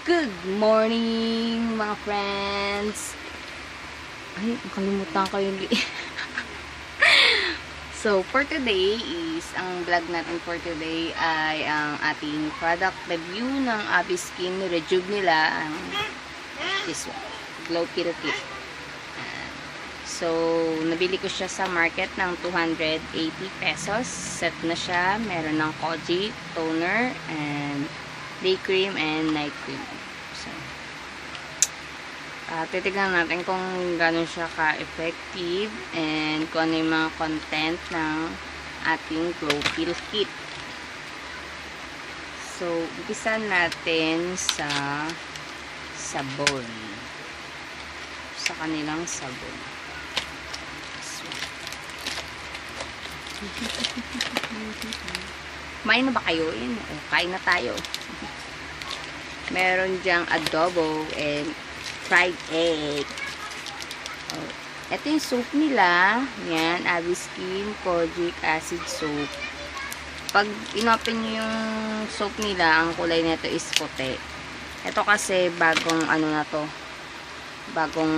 Good morning mga friends. Ay, nakalimutan ko yung So, for today is, ang vlog natin for today ay ang ating product review ng Abby Skin Rejuve nila. This one, Glow Pill Kit. So, nabili ko siya sa market ng 280 pesos. Set na siya. Meron ng Kojic, toner, and day cream, and night cream. So, titignan natin kung gano'n siya ka-effective and kung ano yung mga content ng ating Glow Pill Kit. So, umpisa natin sa sabon. Sa kanilang sabon. Kumain na ba kayo? Kain na tayo. Meron dyang adobo and fried egg. Ito yung soap nila. Yan, Abby Skin Kojic Acid Soap. Pag inopen nyo yung soap nila, ang kulay nito is puti. Ito kasi bagong ano na to. Bagong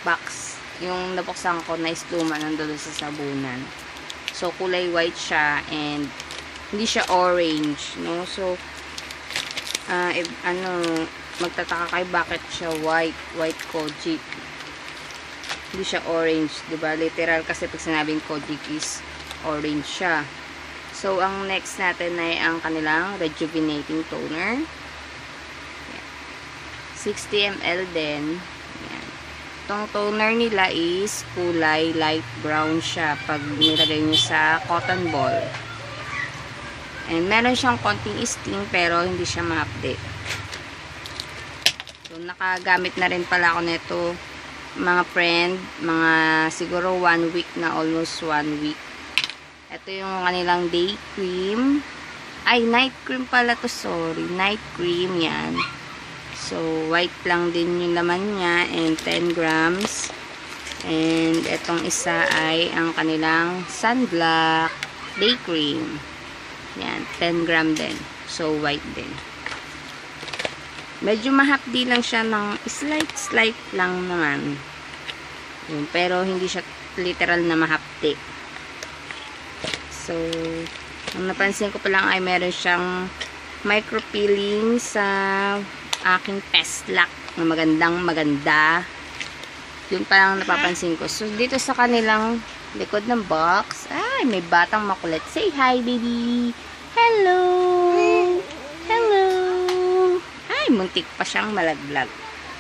box. Yung nabuksan ko na luma nandun sa sabunan. So, kulay white siya and hindi siya orange, no? So, magtataka kayo bakit siya white Kojic. Hindi siya orange, 'di ba? Literal kasi pag sinabing Kojic is orange siya. So, ang next natin ay ang kanilang rejuvenating toner. 60 ml din. Yan. Itong toner nila is kulay light brown siya pag nilagay nyo sa cotton ball. And meron siyang konting sting pero hindi siya ma-update. So, nakagamit na rin pala ako nito mga friend. Mga siguro 1 week na, almost 1 week. Ito yung kanilang day cream. Ay, night cream pala to, sorry. Night cream, yan. So, white lang din yung laman niya and 10 grams. And itong isa ay ang kanilang sunblock day cream. Yan, 10 gram din. So, white din. Medyo mahapdi lang siya ng slight lang naman. Yun, pero hindi siya literal na mahapdi. So, ang napansin ko pa lang ay meron siyang micro-peeling sa aking Peslac na maganda. Yun pa lang napapansin ko. So, dito sa kanilang likod ng box, ay, may batang makulit. Say hi, baby! Hello! Hello! Ay, muntik pa siyang malaglag.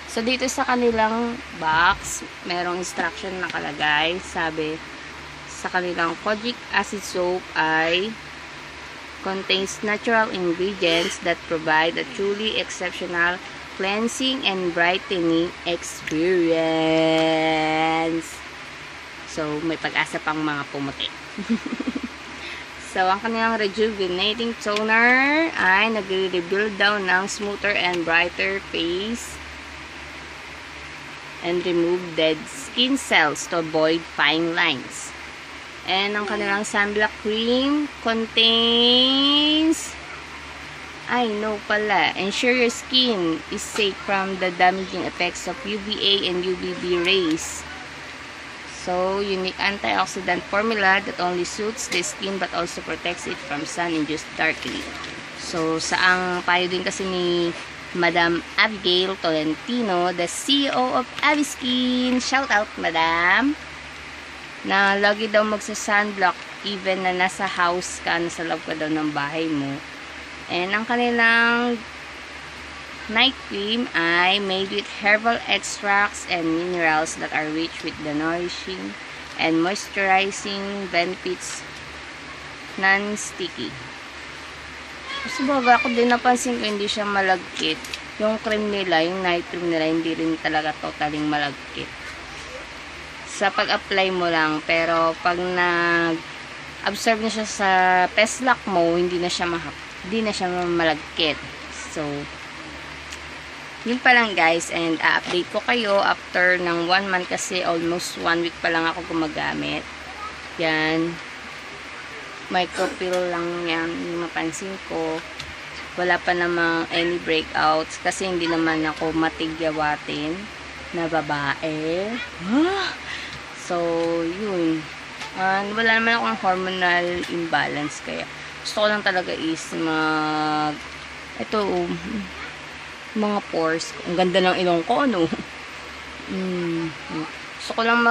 So, dito sa kanilang box, merong instruction nakalagay. Sabi, sa kanilang Kojic Acid Soap ay contains natural ingredients that provide a truly exceptional cleansing and brightening experience. So, may pag-asa pang mga pumuti. So, ang kanilang rejuvenating toner ay nagre-rebuild daw ng smoother and brighter face and remove dead skin cells to avoid fine lines. And ang kanilang sunblock cream contains, ensure your skin is safe from the damaging effects of UVA and UVB rays. So, unique antioxidant formula that only suits the skin but also protects it from sun-induced darkening. So, saang payo din kasi ni Madam Abigail Tolentino, the CEO of Abby Skin. Shout out, Madam! Na lagi daw magsa-sunblock even na nasa house ka, nasa loob ka daw ng bahay mo. And ang kanilang night cream ay made with herbal extracts and minerals that are rich with the nourishing and moisturizing benefits, non-sticky. Kasi baga ako din napansin ko hindi siya malagkit. Yung cream nila, yung night cream nila, hindi rin talaga totaling malagkit. Sa pag-apply mo lang, pero pag nag-absorb na siya sa Peslac mo, hindi na siya malagkit. So, yun pa lang guys, and update ko kayo after ng 1 month kasi almost 1 week pa lang ako gumagamit. Yan. Micropeel lang yan, yung mapansin ko. wala pa namang any breakouts kasi hindi naman ako matigyawatin na babae. So, yun. Wala naman akong hormonal imbalance kaya gusto ko lang talaga is ito, mga pores. Ang ganda ng ilong ko, ano? Gusto ko lang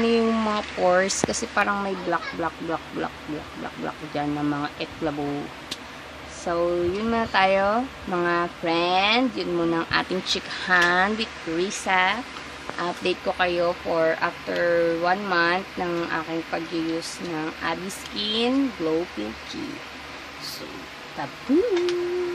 yung mga pores kasi parang may black dyan na mga eklabo. So, yun na tayo, mga friend. Yun muna ang ating chikahan with Risa. Update ko kayo for after 1 month ng aking pag-use ng Abby Skin Glow Pilky. So, taboo!